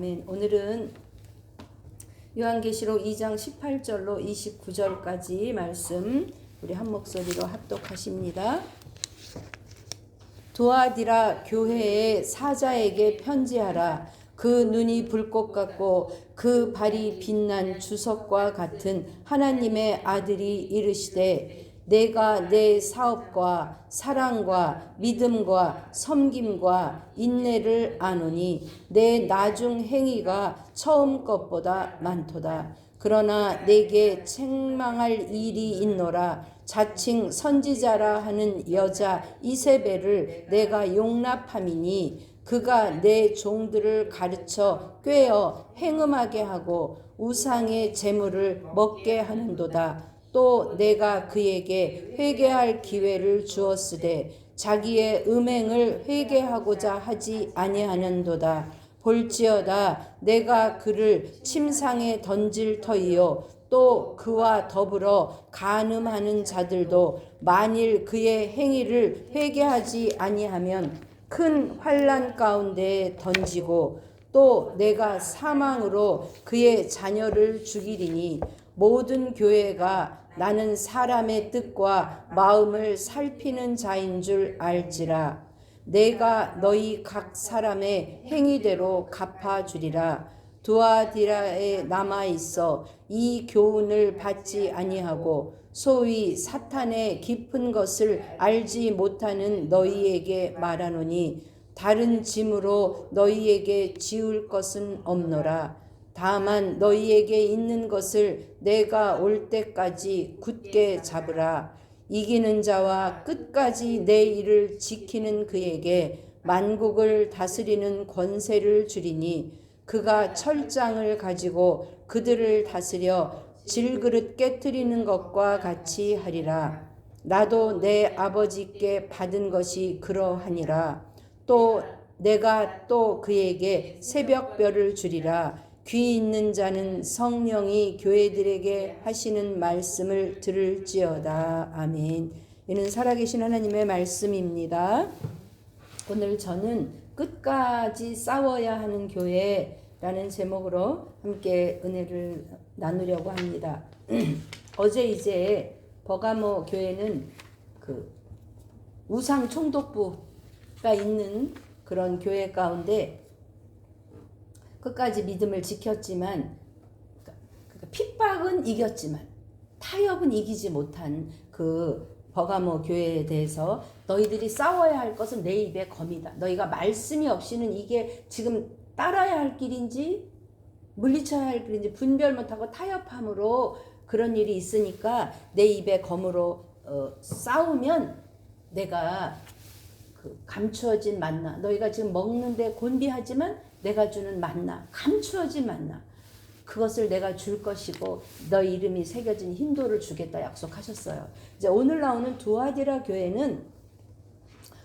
아멘. 오늘은 요한계시록 2장 18절로 29절까지 말씀 우리 한 목소리로 합독하십니다. 두아디라 교회의 사자에게 편지하라. 그 눈이 불꽃 같고 그 발이 빛난 주석과 같은 하나님의 아들이 이르시되 내가 내 사업과 사랑과 믿음과 섬김과 인내를 아노니 내 나중 행위가 처음 것보다 많도다. 그러나 내게 책망할 일이 있노라. 자칭 선지자라 하는 여자 이세벨을 내가 용납함이니 그가 내 종들을 가르쳐 꾀어 행음하게 하고 우상의 재물을 먹게 하는도다. 또 내가 그에게 회개할 기회를 주었으되 자기의 음행을 회개하고자 하지 아니하는도다. 볼지어다 내가 그를 침상에 던질 터이요 또 그와 더불어 간음하는 자들도 만일 그의 행위를 회개하지 아니하면 큰 환난 가운데 던지고 또 내가 사망으로 그의 자녀를 죽이리니 모든 교회가 나는 사람의 뜻과 마음을 살피는 자인 줄 알지라. 내가 너희 각 사람의 행위대로 갚아주리라. 두아디라에 남아있어 이 교훈을 받지 아니하고 소위 사탄의 깊은 것을 알지 못하는 너희에게 말하노니 다른 짐으로 너희에게 지울 것은 없노라. 다만 너희에게 있는 것을 내가 올 때까지 굳게 잡으라. 이기는 자와 끝까지 내 일을 지키는 그에게 만국을 다스리는 권세를 주리니 그가 철장을 가지고 그들을 다스려 질그릇 깨트리는 것과 같이 하리라. 나도 내 아버지께 받은 것이 그러하니라. 또 내가 또 그에게 새벽별을 주리라. 귀 있는 자는 성령이 교회들에게 하시는 말씀을 들을지어다. 아멘. 이는 살아계신 하나님의 말씀입니다. 오늘 저는 끝까지 싸워야 하는 교회라는 제목으로 함께 은혜를 나누려고 합니다. 어제 이제 버가모 교회는 그 우상 총독부가 있는 그런 교회 가운데 끝까지 믿음을 지켰지만 핍박은 이겼지만 타협은 이기지 못한 그 버가모 교회에 대해서 너희들이 싸워야 할 것은 내 입의 검이다. 너희가 말씀이 없이는 이게 지금 따라야 할 길인지 물리쳐야 할 길인지 분별 못하고 타협함으로 그런 일이 있으니까 내 입의 검으로 싸우면 내가 그 감추어진 만나 너희가 지금 먹는데 곤비하지만 내가 주는 만나 감추어진 만나 그것을 내가 줄 것이고 너 이름이 새겨진 흰돌을 주겠다 약속하셨어요. 이제 오늘 나오는 두아디라 교회는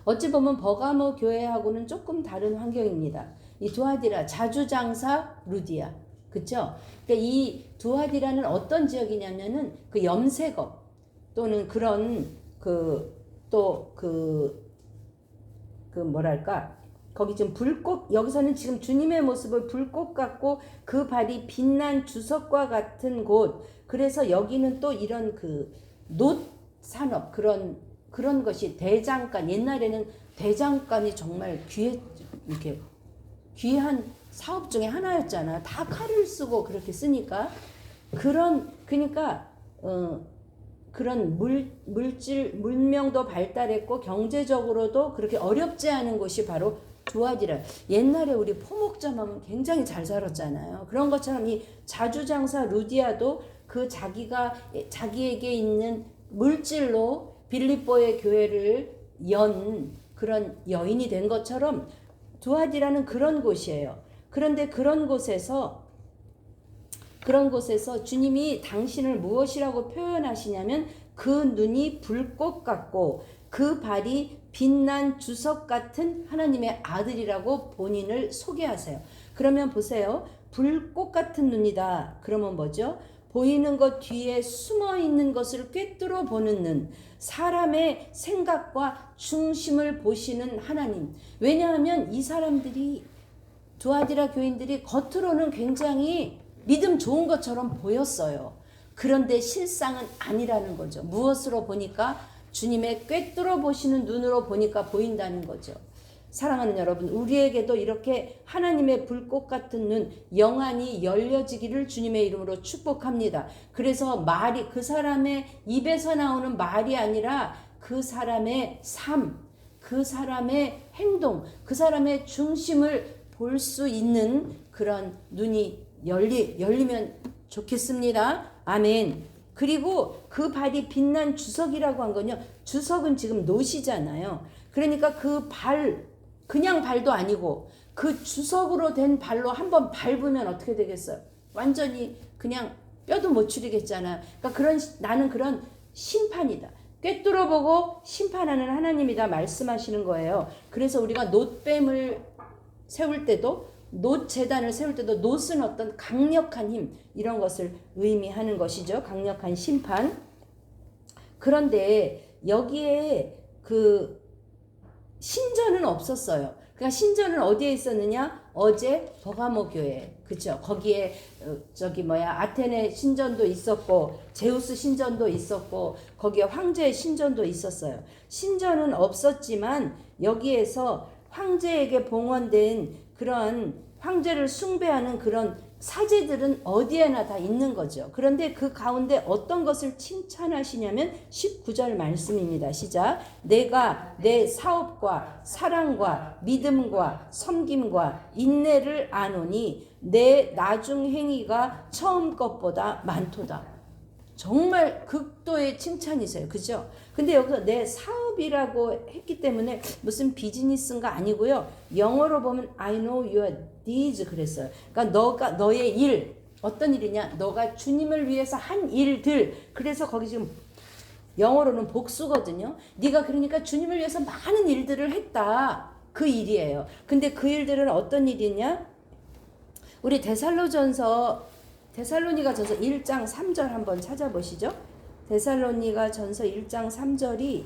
어찌 보면 버가모 교회하고는 조금 다른 환경입니다. 이 두아디라 자주장사 루디아 그렇죠? 그러니까 이 두아디라는 어떤 지역이냐면은 그 염색업 또는 그런 뭐랄까 거기 지금 불꽃 여기서는 지금 주님의 모습을 불꽃 같고 그 발이 빛난 주석과 같은 곳 그래서 여기는 또 이런 그 놋 산업 그런 것이 대장간 옛날에는 대장간이 정말 이렇게 귀한 사업 중에 하나였잖아. 다 칼을 쓰고 그렇게 쓰니까 그러니까 그런 물명도 발달했고 경제적으로도 그렇게 어렵지 않은 곳이 바로 두아디라. 옛날에 우리 포목점 하면 굉장히 잘 살았잖아요. 그런 것처럼 이 자주장사 루디아도 그 자기에게 있는 물질로 빌립보의 교회를 연 그런 여인이 된 것처럼 두아디라는 그런 곳이에요. 그런데 그런 곳에서 주님이 당신을 무엇이라고 표현하시냐면 그 눈이 불꽃 같고 그 발이 빛난 주석 같은 하나님의 아들이라고 본인을 소개하세요. 그러면 보세요. 불꽃 같은 눈이다. 그러면 뭐죠? 보이는 것 뒤에 숨어 있는 것을 꿰뚫어 보는 눈. 사람의 생각과 중심을 보시는 하나님. 왜냐하면 이 사람들이 두아디라 교인들이 겉으로는 굉장히 믿음 좋은 것처럼 보였어요. 그런데 실상은 아니라는 거죠. 무엇으로 보니까? 주님의 꿰뚫어 보시는 눈으로 보니까 보인다는 거죠. 사랑하는 여러분, 우리에게도 이렇게 하나님의 불꽃 같은 눈, 영안이 열려지기를 주님의 이름으로 축복합니다. 그래서 말이, 그 사람의 입에서 나오는 말이 아니라 그 사람의 삶, 그 사람의 행동, 그 사람의 중심을 볼 수 있는 그런 눈이 열리면 좋겠습니다. 아멘. 그리고 그 발이 빛난 주석이라고 한 건요, 주석은 지금 노시잖아요. 그러니까 그 발, 그냥 발도 아니고 그 주석으로 된 발로 한번 밟으면 어떻게 되겠어요? 완전히 그냥 뼈도 못 추리겠잖아. 그러니까 나는 그런 심판이다. 꿰뚫어 보고 심판하는 하나님이다 말씀하시는 거예요. 그래서 우리가 놋뱀을 세울 때도, 놋 제단을 세울 때도 놋은 어떤 강력한 힘, 이런 것을 의미하는 것이죠. 강력한 심판. 그런데 여기에 그 신전은 없었어요. 그러니까 신전은 어디에 있었느냐? 어제 버가모 교회, 그죠? 거기에 아테네 신전도 있었고 제우스 신전도 있었고 거기에 황제의 신전도 있었어요. 신전은 없었지만 여기에서 황제에게 봉헌된 그런 황제를 숭배하는 그런 사제들은 어디에나 다 있는 거죠. 그런데 그 가운데 어떤 것을 칭찬하시냐면 19절 말씀입니다. 시작. 내가 내 사업과 사랑과 믿음과 섬김과 인내를 아노니 내 나중 행위가 처음 것보다 많도다. 정말 극도의 칭찬이세요. 그죠? 근데 여기서 내 사업이라고 했기 때문에 무슨 비즈니스인가 아니고요. 영어로 보면 I know your deeds 그랬어요. 그러니까 너의 일, 어떤 일이냐? 너가 주님을 위해서 한 일들. 그래서 거기 지금 영어로는 복수거든요. 네가 그러니까 주님을 위해서 많은 일들을 했다. 그 일이에요. 근데 그 일들은 어떤 일이냐? 우리 데살로니가전서 1장 3절 한번 찾아보시죠. 데살로니가전서 1장 3절이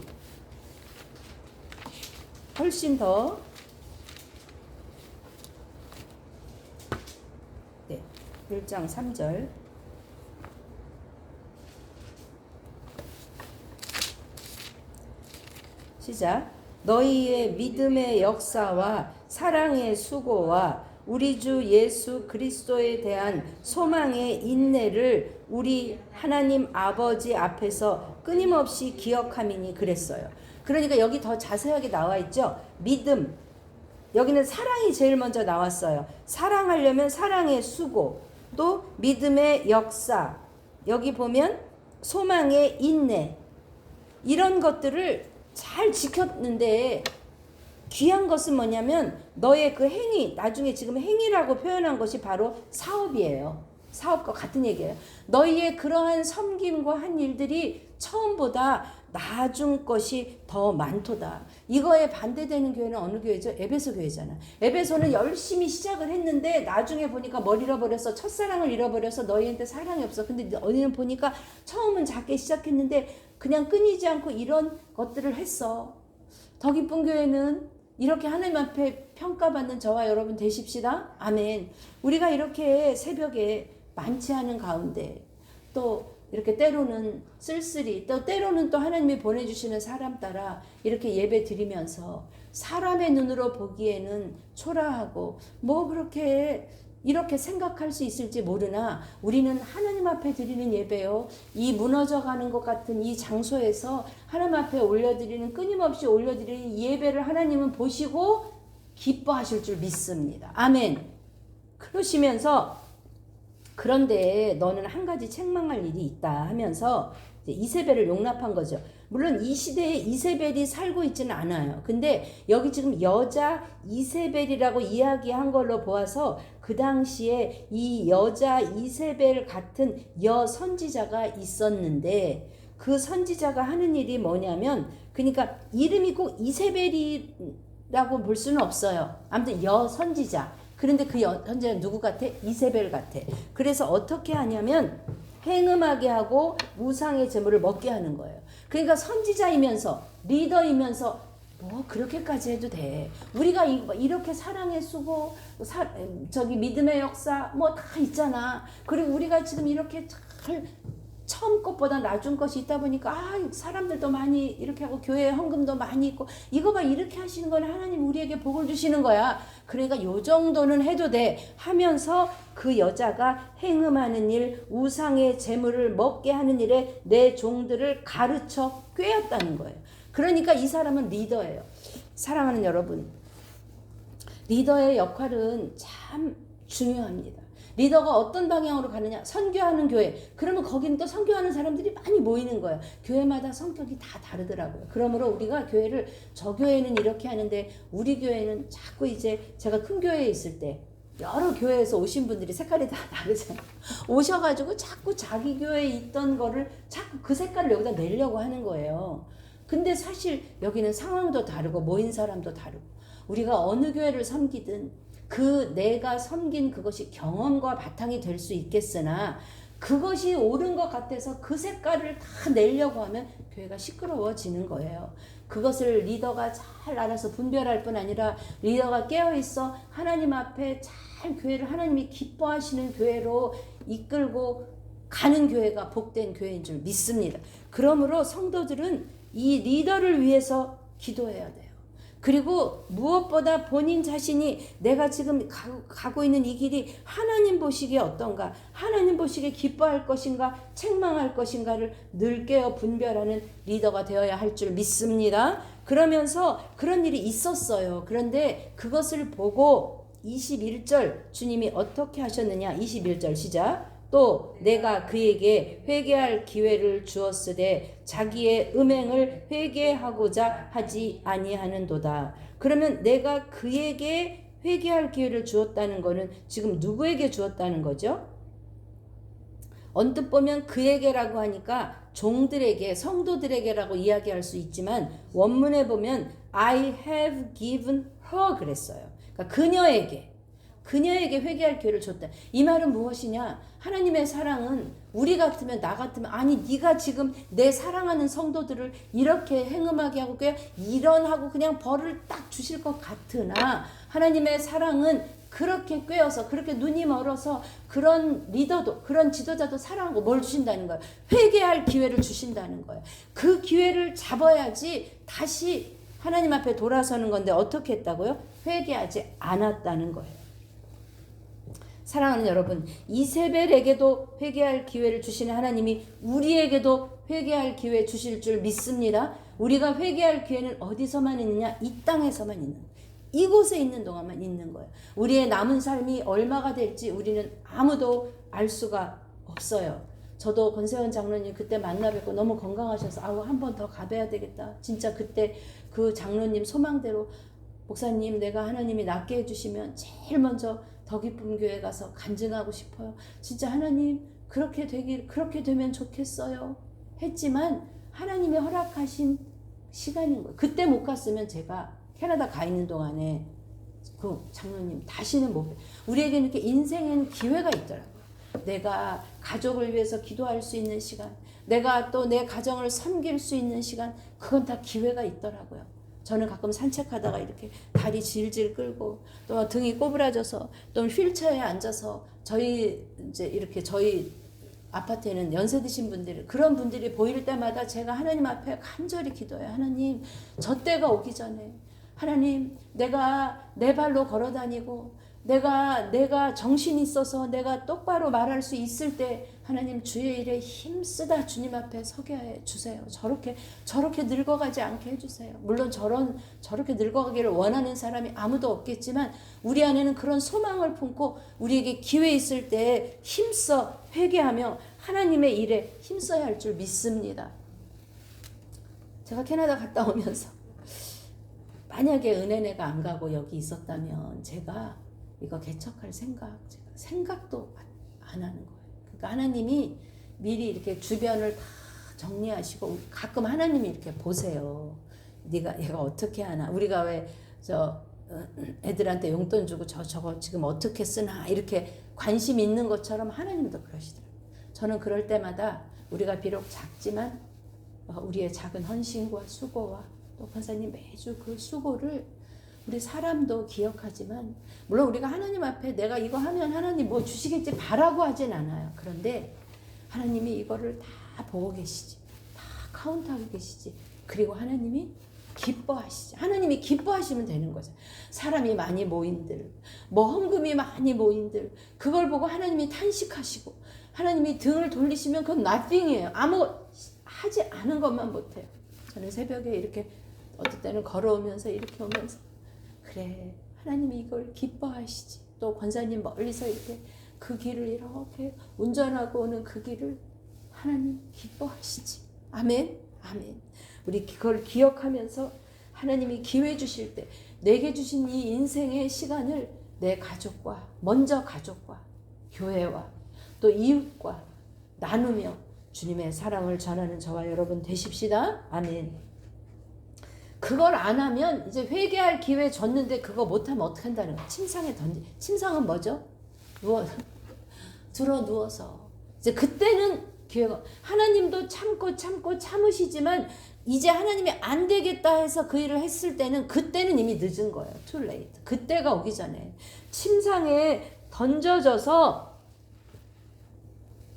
훨씬 더 1장 3절 시작. 너희의 믿음의 역사와 사랑의 수고와 우리 주 예수 그리스도에 대한 소망의 인내를 우리 하나님 아버지 앞에서 끊임없이 기억함이니 그랬어요. 그러니까 여기 더 자세하게 나와 있죠. 믿음, 여기는 사랑이 제일 먼저 나왔어요. 사랑하려면 사랑의 수고, 또 믿음의 역사, 여기 보면 소망의 인내, 이런 것들을 잘 지켰는데 귀한 것은 뭐냐면 너의 그 행위, 나중에 지금 행위라고 표현한 것이 바로 사업이에요. 사업과 같은 얘기예요. 너희의 그러한 섬김과 한 일들이 처음보다 나중 것이 더 많도다. 이거에 반대되는 교회는 어느 교회죠? 에베소 교회잖아. 에베소는 열심히 시작을 했는데 나중에 보니까 뭘 잃어버렸어? 첫사랑을 잃어버려서 너희한테 사랑이 없어. 근데 너희는 보니까 처음은 작게 시작했는데 그냥 끊이지 않고 이런 것들을 했어. 더 기쁜 교회는 이렇게 하나님 앞에 평가받는 저와 여러분 되십시다. 아멘. 우리가 이렇게 새벽에 많지 않은 가운데 또 이렇게 때로는 쓸쓸히, 또 때로는 또 하나님이 보내주시는 사람 따라 이렇게 예배 드리면서 사람의 눈으로 보기에는 초라하고 뭐 그렇게 이렇게 생각할 수 있을지 모르나 우리는 하나님 앞에 드리는 예배요, 이 무너져가는 것 같은 이 장소에서 하나님 앞에 올려드리는, 끊임없이 올려드리는 예배를 하나님은 보시고 기뻐하실 줄 믿습니다. 아멘. 그러시면서 그런데 너는 한 가지 책망할 일이 있다 하면서 이세벨을 용납한 거죠. 물론 이 시대에 이세벨이 살고 있지는 않아요. 근데 여기 지금 여자 이세벨이라고 이야기한 걸로 보아서 그 당시에 이 여자 이세벨 같은 여선지자가 있었는데 그 선지자가 하는 일이 뭐냐면, 그러니까 이름이 꼭 이세벨이라고 볼 수는 없어요. 아무튼 여선지자. 그런데 그 선지자는 누구 같아? 이세벨 같아. 그래서 어떻게 하냐면 행음하게 하고 우상의 제물을 먹게 하는 거예요. 그러니까 선지자이면서 리더이면서 뭐 그렇게까지 해도 돼. 우리가 이렇게 사랑의 수고, 저기 믿음의 역사 뭐 다 있잖아. 그리고 우리가 지금 이렇게 잘 처음 것보다 낮은 것이 있다 보니까 사람들도 많이 이렇게 하고 교회에 헌금도 많이 있고 이거 봐 이렇게 하시는 건 하나님 우리에게 복을 주시는 거야. 그러니까 요 정도는 해도 돼 하면서 그 여자가 행음하는 일, 우상의 재물을 먹게 하는 일에 내 종들을 가르쳐 꾀었다는 거예요. 그러니까 이 사람은 리더예요. 사랑하는 여러분, 리더의 역할은 참 중요합니다. 리더가 어떤 방향으로 가느냐, 선교하는 교회, 그러면 거기는 또 선교하는 사람들이 많이 모이는 거예요. 교회마다 성격이 다 다르더라고요. 그러므로 우리가 교회를, 저 교회는 이렇게 하는데 우리 교회는 자꾸 이제 제가 큰 교회에 있을 때 여러 교회에서 오신 분들이 색깔이 다 다르잖아요. 오셔가지고 자꾸 자기 교회에 있던 거를 자꾸 그 색깔을 여기다 내려고 하는 거예요. 근데 사실 여기는 상황도 다르고 모인 사람도 다르고 우리가 어느 교회를 섬기든 그 내가 섬긴 그것이 경험과 바탕이 될 수 있겠으나 그것이 옳은 것 같아서 그 색깔을 다 내려고 하면 교회가 시끄러워지는 거예요. 그것을 리더가 잘 알아서 분별할 뿐 아니라 리더가 깨어있어 하나님 앞에 잘 교회를 하나님이 기뻐하시는 교회로 이끌고 가는 교회가 복된 교회인 줄 믿습니다. 그러므로 성도들은 이 리더를 위해서 기도해야 돼요. 그리고 무엇보다 본인 자신이 내가 지금 가고 있는 이 길이 하나님 보시기에 어떤가, 하나님 보시기에 기뻐할 것인가, 책망할 것인가를 늘 깨어 분별하는 리더가 되어야 할 줄 믿습니다. 그러면서 그런 일이 있었어요. 그런데 그것을 보고 21절 주님이 어떻게 하셨느냐. 21절 시작. 또 내가 그에게 회개할 기회를 주었으되 자기의 음행을 회개하고자 하지 아니하는도다. 그러면 내가 그에게 회개할 기회를 주었다는 거는 지금 누구에게 주었다는 거죠? 언뜻 보면 그에게라고 하니까 종들에게, 성도들에게라고 이야기할 수 있지만 원문에 보면 I have given her 그랬어요. 그러니까 그녀에게 회개할 기회를 줬다. 이 말은 무엇이냐? 하나님의 사랑은 우리 같으면, 나 같으면, 아니 네가 지금 내 사랑하는 성도들을 이렇게 행음하게 하고 그냥 이런하고 그냥 벌을 딱 주실 것 같으나 하나님의 사랑은 그렇게 꿰어서, 그렇게 눈이 멀어서 그런 리더도, 그런 지도자도 사랑하고 뭘 주신다는 거예요? 회개할 기회를 주신다는 거예요. 그 기회를 잡아야지 다시 하나님 앞에 돌아서는 건데 어떻게 했다고요? 회개하지 않았다는 거예요. 사랑하는 여러분, 이세벨에게도 회개할 기회를 주시는 하나님이 우리에게도 회개할 기회 주실 줄 믿습니다. 우리가 회개할 기회는 어디서만 있느냐? 이 땅에서만 있는 거예요. 이곳에 있는 동안만 있는 거예요. 우리의 남은 삶이 얼마가 될지 우리는 아무도 알 수가 없어요. 저도 권세원 장로님 그때 만나 뵙고 너무 건강하셔서 한 번 더 가봐야 되겠다. 진짜 그때 그 장로님 소망대로 목사님, 내가 하나님이 낫게 해주시면 제일 먼저 더 기쁨 교회 가서 간증하고 싶어요. 진짜 하나님 그렇게 되면 좋겠어요. 했지만 하나님이 허락하신 시간인 거예요. 그때 못 갔으면 제가 캐나다 가 있는 동안에 그 장로님 다시는 못 봬요. 우리에게는 이렇게 인생에는 기회가 있더라고요. 내가 가족을 위해서 기도할 수 있는 시간, 내가 또 내 가정을 섬길 수 있는 시간, 그건 다 기회가 있더라고요. 저는 가끔 산책하다가 이렇게 다리 질질 끌고 또 등이 꼬부라져서 또 휠체어에 앉아서 저희 아파트에는 연세 드신 분들이, 그런 분들이 보일 때마다 제가 하나님 앞에 간절히 기도해요. 하나님, 저 때가 오기 전에 하나님, 내가 내 발로 걸어 다니고 내가 정신이 있어서 내가 똑바로 말할 수 있을 때 하나님 주의 일에 힘쓰다 주님 앞에 서게 해주세요. 저렇게 늙어가지 않게 해주세요. 물론 저렇게 늙어가기를 원하는 사람이 아무도 없겠지만 우리 안에는 그런 소망을 품고 우리에게 기회 있을 때 힘써 회개하며 하나님의 일에 힘써야 할 줄 믿습니다. 제가 캐나다 갔다 오면서 만약에 은혜네가 안 가고 여기 있었다면 제가 이거 개척할 생각도 안 하는 거예요. 그러니까 하나님이 미리 이렇게 주변을 다 정리하시고, 가끔 하나님이 이렇게 보세요. 얘가 어떻게 하나? 우리가 왜 애들한테 용돈 주고 저거 지금 어떻게 쓰나 이렇게 관심 있는 것처럼 하나님도 그러시더라고요. 저는 그럴 때마다 우리가 비록 작지만 우리의 작은 헌신과 수고와 또 권사님 매주 그 수고를 우리 사람도 기억하지만, 물론 우리가 하나님 앞에 내가 이거 하면 하나님 뭐 주시겠지 바라고 하진 않아요. 그런데 하나님이 이거를 다 보고 계시지, 다 카운트하고 계시지. 그리고 하나님이 기뻐하시지. 하나님이 기뻐하시면 되는 거죠. 사람이 많이 모인들, 뭐 헌금이 많이 모인들, 그걸 보고 하나님이 탄식하시고 하나님이 등을 돌리시면 그건 nothing이에요. 아무 하지 않은 것만 못해요. 저는 새벽에 이렇게 어떨 때는 걸어오면서 이렇게 오면서, 그래, 하나님이 이걸 기뻐하시지. 또 권사님 멀리서 이렇게 그 길을 이렇게 운전하고 오는 그 길을 하나님 기뻐하시지. 아멘, 아멘. 우리 그걸 기억하면서 하나님이 기회 주실 때 내게 주신 이 인생의 시간을 내 가족과, 먼저 가족과 교회와 또 이웃과 나누며 주님의 사랑을 전하는 저와 여러분 되십시다. 아멘. 그걸 안 하면 이제 회개할 기회 줬는데 그거 못하면 어떻게 한다는 거야. 침상에 침상은 뭐죠? 들어 누워서 이제 그때는 기회가, 하나님도 참고 참으시지만 이제 하나님이 안 되겠다 해서 그 일을 했을 때는, 그때는 이미 늦은 거예요. too late. 그때가 오기 전에 침상에 던져져서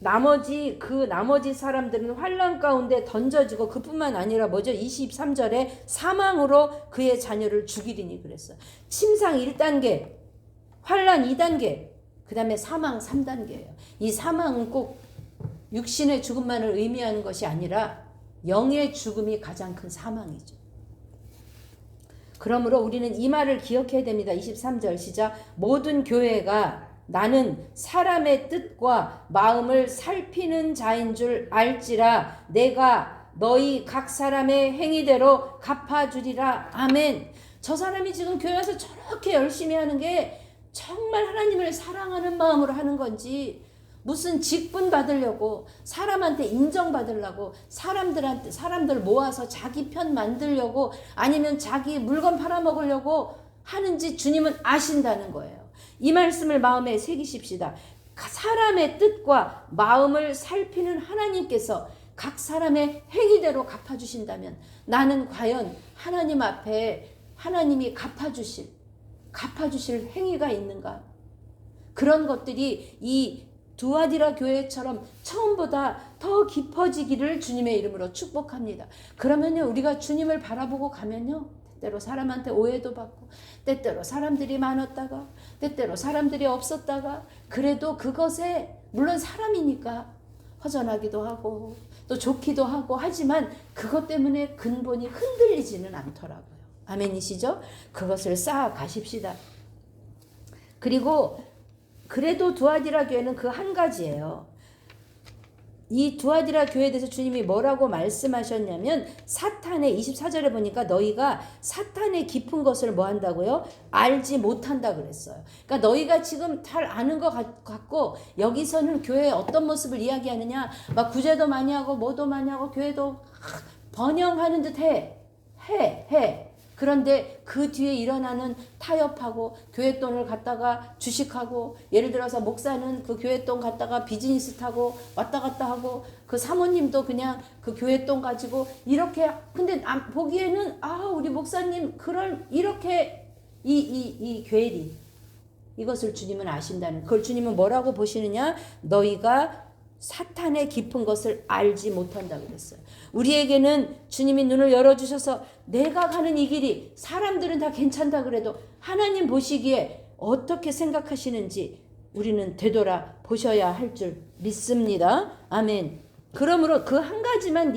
나머지 사람들은 환난 가운데 던져지고, 그뿐만 아니라 뭐죠? 23절에 사망으로 그의 자녀를 죽이리니 그랬어요. 침상 1단계, 환난 2단계, 그 다음에 사망 3단계예요. 이 사망은 꼭 육신의 죽음만을 의미하는 것이 아니라 영의 죽음이 가장 큰 사망이죠. 그러므로 우리는 이 말을 기억해야 됩니다. 23절 시작. 모든 교회가 나는 사람의 뜻과 마음을 살피는 자인 줄 알지라 내가 너희 각 사람의 행위대로 갚아주리라. 아멘. 저 사람이 지금 교회 와서 저렇게 열심히 하는 게 정말 하나님을 사랑하는 마음으로 하는 건지, 무슨 직분 받으려고, 사람한테 인정받으려고, 사람들 모아서 자기 편 만들려고, 아니면 자기 물건 팔아먹으려고 하는지 주님은 아신다는 거예요. 이 말씀을 마음에 새기십시다. 사람의 뜻과 마음을 살피는 하나님께서 각 사람의 행위대로 갚아주신다면 나는 과연 하나님 앞에 하나님이 갚아주실 행위가 있는가? 그런 것들이 이 두아디라 교회처럼 처음보다 더 깊어지기를 주님의 이름으로 축복합니다. 그러면요, 우리가 주님을 바라보고 가면요, 때때로 사람한테 오해도 받고, 때때로 사람들이 많았다가, 때때로 사람들이 없었다가, 그래도 그것에 물론 사람이니까 허전하기도 하고 또 좋기도 하고 하지만 그것 때문에 근본이 흔들리지는 않더라고요. 아멘이시죠? 그것을 쌓아가십시다. 그리고 그래도 두아디라 교회는 그 한 가지예요. 이 두아디라 교회에 대해서 주님이 뭐라고 말씀하셨냐면, 사탄의 24절에 보니까 너희가 사탄의 깊은 것을 뭐 한다고요? 알지 못한다 그랬어요. 그러니까 너희가 지금 잘 아는 것 같고, 여기서는 교회의 어떤 모습을 이야기하느냐, 막 구제도 많이 하고 뭐도 많이 하고 교회도 번영하는 듯 해. 그런데 그 뒤에 일어나는 타협하고 교회 돈을 갖다가 주식하고, 예를 들어서 목사는 그 교회 돈 갖다가 비즈니스 타고 왔다 갔다 하고, 그 사모님도 그냥 그 교회 돈 가지고 이렇게, 근데 보기에는 우리 목사님 이렇게 이 괴리, 이것을 주님은 아신다는, 그걸 주님은 뭐라고 보시느냐? 너희가 사탄의 깊은 것을 알지 못한다 그랬어요. 우리에게는 주님이 눈을 열어주셔서 내가 가는 이 길이 사람들은 다 괜찮다 그래도 하나님 보시기에 어떻게 생각하시는지 우리는 되돌아 보셔야 할 줄 믿습니다. 아멘. 그러므로 그 한 가지만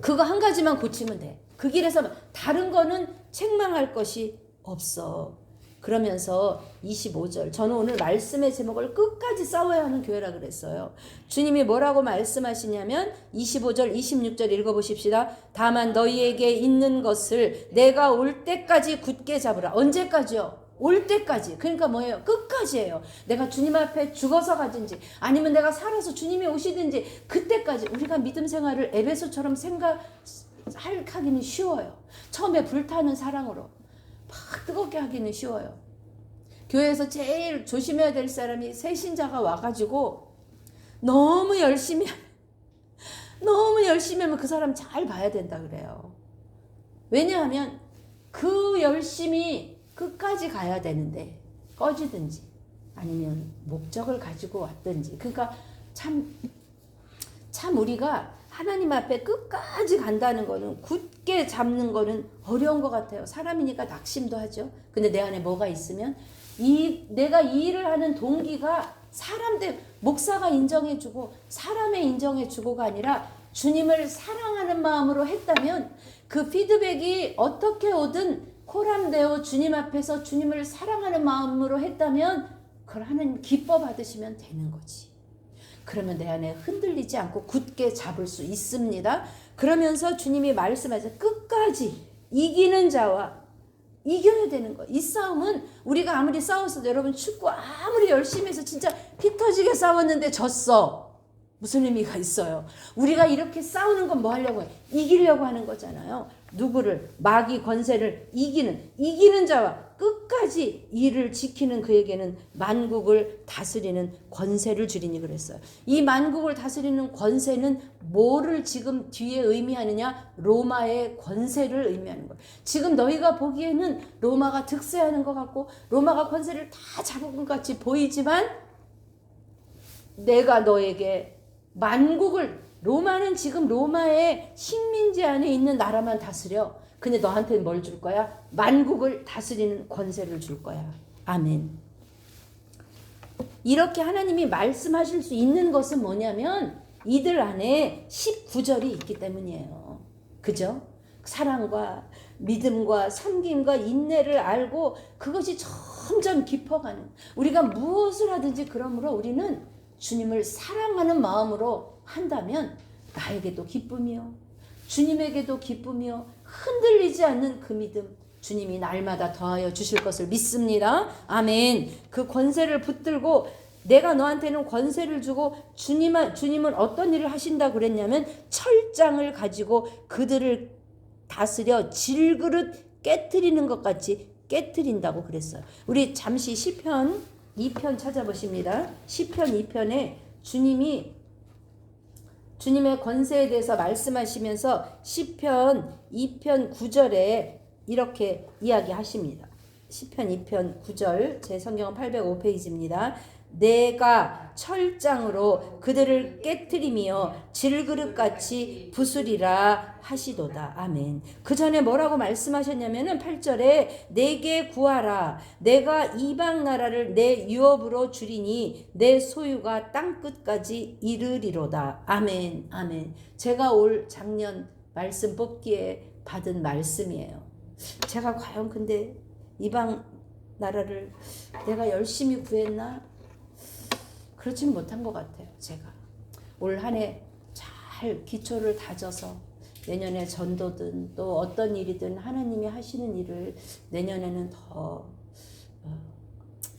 그거 한 가지만 고치면 돼. 그 길에서 다른 거는 책망할 것이 없어. 그러면서 25절, 저는 오늘 말씀의 제목을 끝까지 싸워야 하는 교회라 그랬어요. 주님이 뭐라고 말씀하시냐면 25절 26절 읽어보십시다. 다만 너희에게 있는 것을 내가 올 때까지 굳게 잡으라. 언제까지요? 올 때까지. 그러니까 뭐예요? 끝까지예요. 내가 주님 앞에 죽어서 가든지 아니면 내가 살아서 주님이 오시든지 그때까지. 우리가 믿음 생활을 에베소처럼 하기는 쉬워요. 처음에 불타는 사랑으로 막 뜨겁게 하기는 쉬워요. 교회에서 제일 조심해야 될 사람이 새신자가 와가지고 너무 열심히 하면 그 사람 잘 봐야 된다 그래요. 왜냐하면 그 열심이 끝까지 가야 되는데 꺼지든지 아니면 목적을 가지고 왔든지. 그러니까 참 우리가 하나님 앞에 끝까지 간다는 거는, 굳게 잡는 거는 어려운 것 같아요. 사람이니까 낙심도 하죠. 근데 내 안에 뭐가 있으면 내가 이 일을 하는 동기가 사람들, 목사가 인정해주고 사람의 인정해주고가 아니라 주님을 사랑하는 마음으로 했다면 그 피드백이 어떻게 오든 코람데오 주님 앞에서 주님을 사랑하는 마음으로 했다면 그걸 하나님 기뻐 받으시면 되는 거지. 그러면 내 안에 흔들리지 않고 굳게 잡을 수 있습니다. 그러면서 주님이 말씀하셔서 끝까지 이기는 자와, 이겨야 되는 거예요. 이 싸움은 우리가 아무리 싸웠어도, 여러분 축구 아무리 열심히 해서 진짜 피 터지게 싸웠는데 졌어. 무슨 의미가 있어요? 우리가 이렇게 싸우는 건 뭐 하려고 해요? 이기려고 하는 거잖아요. 누구를? 마귀 권세를 이기는 자와 끝까지 이를 지키는 그에게는 만국을 다스리는 권세를 주리니 그랬어요. 이 만국을 다스리는 권세는 뭐를 지금 뒤에 의미하느냐? 로마의 권세를 의미하는 거예요. 지금 너희가 보기에는 로마가 득세하는 것 같고 로마가 권세를 다 잡은 것 같이 보이지만 내가 너에게 만국을, 로마는 지금 로마의 식민지 안에 있는 나라만 다스려. 근데 너한테는 뭘 줄 거야? 만국을 다스리는 권세를 줄 거야. 아멘. 이렇게 하나님이 말씀하실 수 있는 것은 뭐냐면 이들 안에 19절이 있기 때문이에요. 그죠? 사랑과 믿음과 섬김과 인내를 알고 그것이 점점 깊어가는, 우리가 무엇을 하든지 그러므로 우리는 주님을 사랑하는 마음으로 한다면 나에게도 기쁨이요, 주님에게도 기쁨이요, 흔들리지 않는 그 믿음, 주님이 날마다 더하여 주실 것을 믿습니다. 아멘. 그 권세를 붙들고, 내가 너한테는 권세를 주고 주님은 어떤 일을 하신다고 그랬냐면 철장을 가지고 그들을 다스려 질그릇 깨트리는 것 같이 깨트린다고 그랬어요. 우리 잠시 시편 2편 찾아보십니다. 시편 2편에 주님이 주님의 권세에 대해서 말씀하시면서 시편 2편 9절에 이렇게 이야기하십니다. 시편 2편 9절, 제 성경은 805페이지입니다. 내가 철장으로 그들을 깨트리며 질그릇같이 부수리라 하시도다. 아멘. 그 전에 뭐라고 말씀하셨냐면은 8절에 내게 구하라. 내가 이방 나라를 내 유업으로 주리니 내 소유가 땅끝까지 이르리로다. 아멘. 아멘. 제가 올 작년 말씀 뽑기에 받은 말씀이에요. 제가 과연 근데 이방 나라를 내가 열심히 구했나? 그렇지는 못한 것 같아요. 제가 올 한 해 잘 기초를 다져서 내년에 전도든 또 어떤 일이든 하나님이 하시는 일을 내년에는 더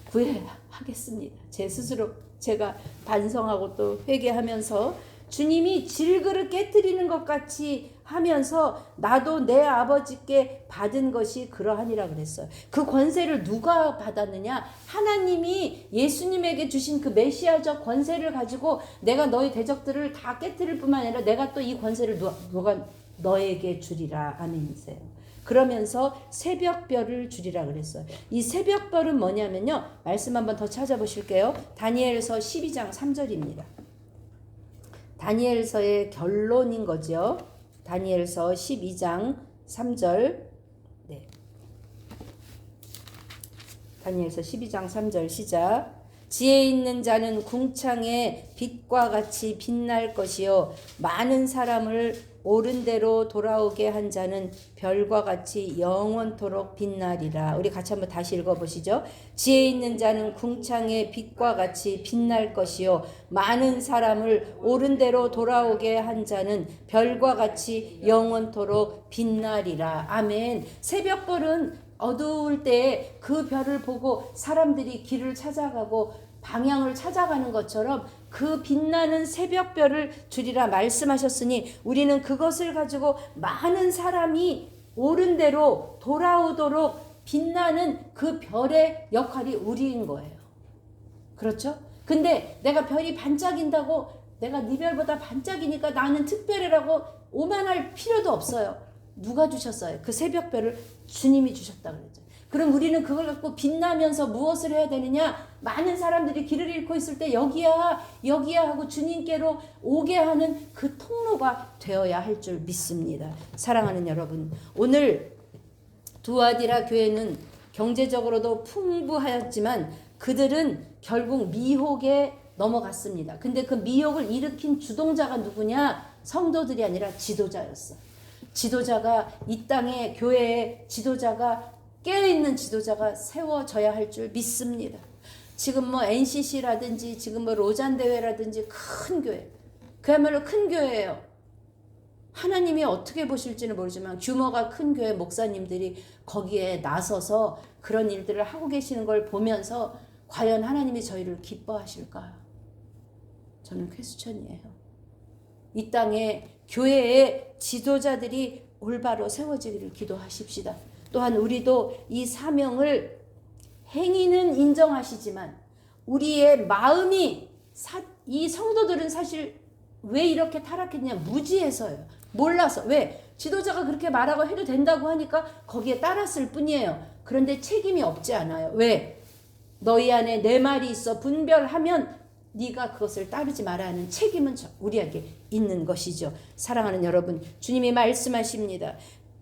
구해야 하겠습니다. 제 스스로 제가 반성하고 또 회개하면서 주님이 질그릇 깨트리는 것 같이 하면서 나도 내 아버지께 받은 것이 그러하니라 그랬어요. 그 권세를 누가 받았느냐? 하나님이 예수님에게 주신 그 메시아적 권세를 가지고 내가 너희 대적들을 다 깨트릴 뿐만 아니라 내가 또 이 권세를 누가 너에게 주리라. 아멘이세요. 그러면서 새벽별을 주리라 그랬어요. 이 새벽별은 뭐냐면요, 말씀 한번 더 찾아보실게요. 다니엘서 12장 3절입니다. 다니엘서의 결론인 거죠. 다니엘서 12장 3절. 네. 다니엘서 12장 3절 시작. 지혜 있는 자는 궁창의 빛과 같이 빛날 것이요 많은 사람을 옳은 대로 돌아오게 한 자는 별과 같이 영원토록 빛나리라. 우리 같이 한번 다시 읽어보시죠. 지혜 있는 자는 궁창의 빛과 같이 빛날 것이요 많은 사람을 옳은 대로 돌아오게 한 자는 별과 같이 영원토록 빛나리라. 아멘. 새벽별은 어두울 때 그 별을 보고 사람들이 길을 찾아가고 방향을 찾아가는 것처럼 그 빛나는 새벽별을 주리라 말씀하셨으니 우리는 그것을 가지고 많은 사람이 옳은 대로 돌아오도록 빛나는 그 별의 역할이 우리인 거예요. 그렇죠? 근데 내가 별이 반짝인다고 내가 네 별보다 반짝이니까 나는 특별해라고 오만할 필요도 없어요. 누가 주셨어요? 그 새벽별을 주님이 주셨다 그랬죠. 그럼 우리는 그걸 갖고 빛나면서 무엇을 해야 되느냐? 많은 사람들이 길을 잃고 있을 때 여기야 여기야 하고 주님께로 오게 하는 그 통로가 되어야 할 줄 믿습니다. 사랑하는 여러분, 오늘 두아디라 교회는 경제적으로도 풍부하였지만 그들은 결국 미혹에 넘어갔습니다. 근데 그 미혹을 일으킨 주동자가 누구냐? 성도들이 아니라 지도자였어. 지도자가 이 땅에 교회에 지도자가 깨어있는 지도자가 세워져야 할 줄 믿습니다. 지금 뭐 NCC라든지 지금 뭐 로잔 대회라든지 큰 교회, 그야말로 큰 교회예요. 하나님이 어떻게 보실지는 모르지만 규모가 큰 교회 목사님들이 거기에 나서서 그런 일들을 하고 계시는 걸 보면서 과연 하나님이 저희를 기뻐하실까요? 저는 퀘스천이에요. 이 땅에 교회의 지도자들이 올바로 세워지기를 기도하십시다. 또한 우리도 이 사명을 행위는 인정하시지만 우리의 마음이 이 성도들은 사실 왜 이렇게 타락했냐? 무지해서요. 몰라서. 왜? 지도자가 그렇게 말하고 해도 된다고 하니까 거기에 따랐을 뿐이에요. 그런데 책임이 없지 않아요. 왜? 너희 안에 내 말이 있어 분별하면 네가 그것을 따르지 말아야 하는 책임은 우리에게 있는 것이죠. 사랑하는 여러분, 주님이 말씀하십니다.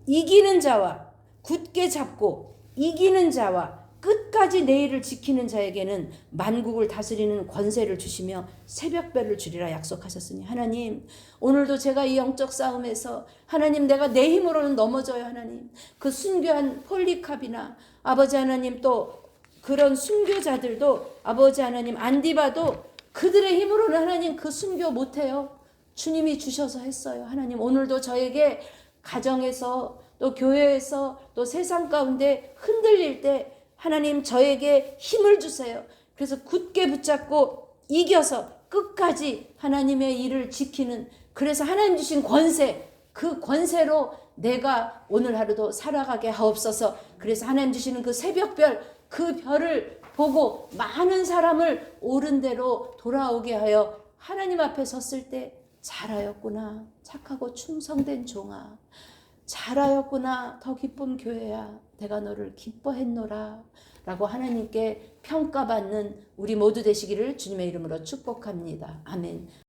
이기는 자와 굳게 잡고 이기는 자와 끝까지 내 일을 지키는 자에게는 만국을 다스리는 권세를 주시며 새벽별을 주리라 약속하셨으니, 하나님 오늘도 제가 이 영적 싸움에서 하나님 내가 내 힘으로는 넘어져요. 하나님 그 순교한 폴리캅이나 아버지 하나님 또 그런 순교자들도 아버지 하나님 안디바도 그들의 힘으로는 하나님 그 순교 못해요. 주님이 주셔서 했어요. 하나님 오늘도 저에게 가정에서 또 교회에서 또 세상 가운데 흔들릴 때 하나님 저에게 힘을 주세요. 그래서 굳게 붙잡고 이겨서 끝까지 하나님의 일을 지키는, 그래서 하나님 주신 권세, 그 권세로 내가 오늘 하루도 살아가게 하옵소서. 그래서 하나님 주시는 그 새벽별, 그 별을 보고 많은 사람을 옳은 대로 돌아오게 하여 하나님 앞에 섰을 때 잘하였구나, 착하고 충성된 종아, 잘하였구나, 더 기쁜 교회야, 내가 너를 기뻐했노라 라고 하나님께 평가받는 우리 모두 되시기를 주님의 이름으로 축복합니다. 아멘.